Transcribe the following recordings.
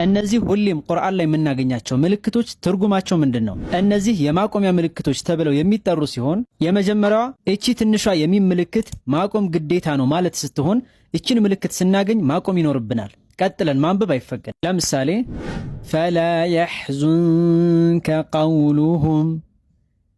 እነዚህ ሁሌም ቁርአን ላይ የምናገኛቸው ምልክቶች ትርጉማቸው ምንድነው? እነዚህ የማቆሚያ ምልክቶች ተብለው የሚጠሩ ሲሆን የመጀመሪያዋ እቺ ትንሿ የሚም ምልክት ማቆም ግዴታ ነው ማለት ስትሆን እቺን ምልክት ስናገኝ ማቆም ይኖርብናል። ቀጥለን ማንበብ አይፈቀድ። ለምሳሌ ፈላ يحزنك قولهم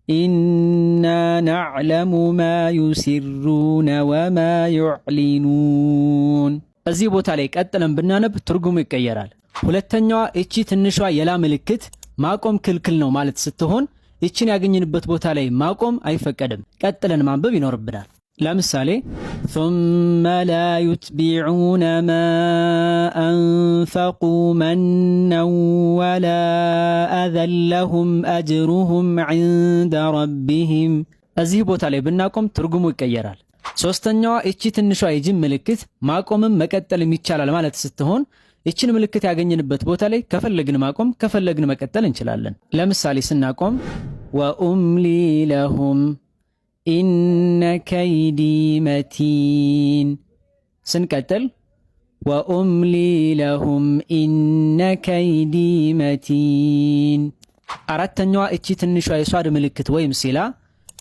إنا نعلم ما يسرون وما يعلنون እዚህ ቦታ ላይ ቀጥለን ብናነብ ትርጉሙ ይቀየራል። ሁለተኛዋ እቺ ትንሿ የላ ምልክት ማቆም ክልክል ነው ማለት ስትሆን እቺን ያገኝንበት ቦታ ላይ ማቆም አይፈቀድም። ቀጥለን ማንበብ ይኖርብናል። ለምሳሌ ثم لا يتبعون ما أنفقوا منا ولا أذى لهم أجرهم عند ربهم እዚህ ቦታ ላይ ብናቆም ትርጉሙ ይቀየራል። ሶስተኛዋ እቺ ትንሿ የጅም ምልክት ማቆምም መቀጠልም ይቻላል ማለት ስትሆን እቺን ምልክት ያገኘንበት ቦታ ላይ ከፈለግን ማቆም ከፈለግን መቀጠል እንችላለን። ለምሳሌ ስናቆም ወኡምሊ ለሁም ኢነ ከይዲ መቲን፣ ስንቀጥል ወኡምሊ ለሁም ኢነ ከይዲ መቲን። አራተኛዋ እቺ ትንሿ የሷድ ምልክት ወይም ሲላ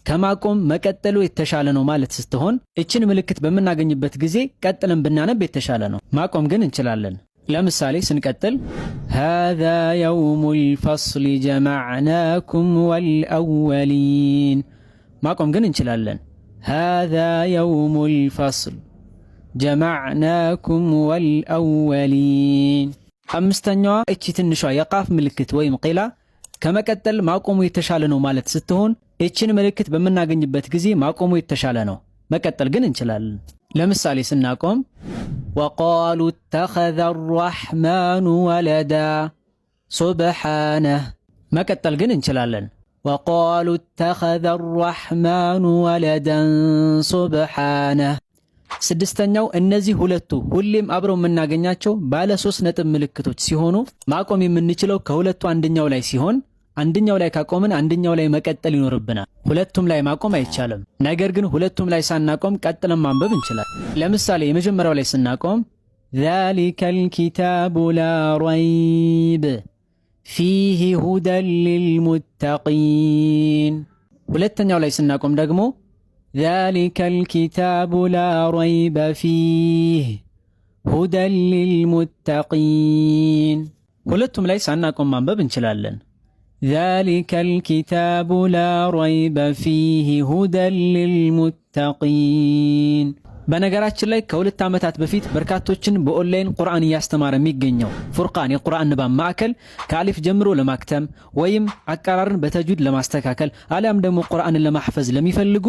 ከማቆም መቀጠሉ የተሻለ ነው ማለት ስትሆን እችን ምልክት በምናገኝበት ጊዜ ቀጥለን ብናነብ የተሻለ ነው። ማቆም ግን እንችላለን። ለምሳሌ ስንቀጥል هذا يوم الفصل جمعناكم والأولين ማቆም ግን እንችላለን። هذا يوم الفصل جمعناكم والأولين። አምስተኛዋ እቺ ትንሿ የቃፍ ምልክት ወይም ቂላ ከመቀጠል ማቆሙ የተሻለ ነው ማለት ስትሆን እችን ምልክት በምናገኝበት ጊዜ ማቆሙ የተሻለ ነው። መቀጠል ግን እንችላለን። ለምሳሌ ስናቆም وقالوا اتخذ الرحمن ولدا سبحانه መቀጠል ግን እንችላለን። وقالوا اتخذ الرحمن ولدا سبحانه። ስድስተኛው እነዚህ ሁለቱ ሁሌም አብረው የምናገኛቸው ባለ 3 ነጥብ ምልክቶች ሲሆኑ ማቆም የምንችለው ከሁለቱ አንደኛው ላይ ሲሆን አንደኛው ላይ ካቆምን አንደኛው ላይ መቀጠል ይኖርብናል። ሁለቱም ላይ ማቆም አይቻልም። ነገር ግን ሁለቱም ላይ ሳናቆም ቀጥለን ማንበብ እንችላለን። ለምሳሌ የመጀመሪያው ላይ ስናቆም ذلك الكتاب لا ريب فيه هدى للمتقين። ሁለተኛው ላይ ስናቆም ደግሞ ذلك الكتاب لا ريب فيه هدى للمتقين። ሁለቱም ላይ ሳናቆም ማንበብ እንችላለን። ذلك الكتاب لا ريب فيه هدى للمتقين። በነገራችን ላይ ከሁለት ዓመታት በፊት በርካቶችን በኦንላይን ቁርአን እያስተማረ የሚገኘው ፉርቃን የቁርአን ንባብ ማዕከል ከአሊፍ ጀምሮ ለማክተም ወይም አቀራርን በተጅዊድ ለማስተካከል አሊያም ደግሞ ቁርአንን ለማሕፈዝ ለሚፈልጉ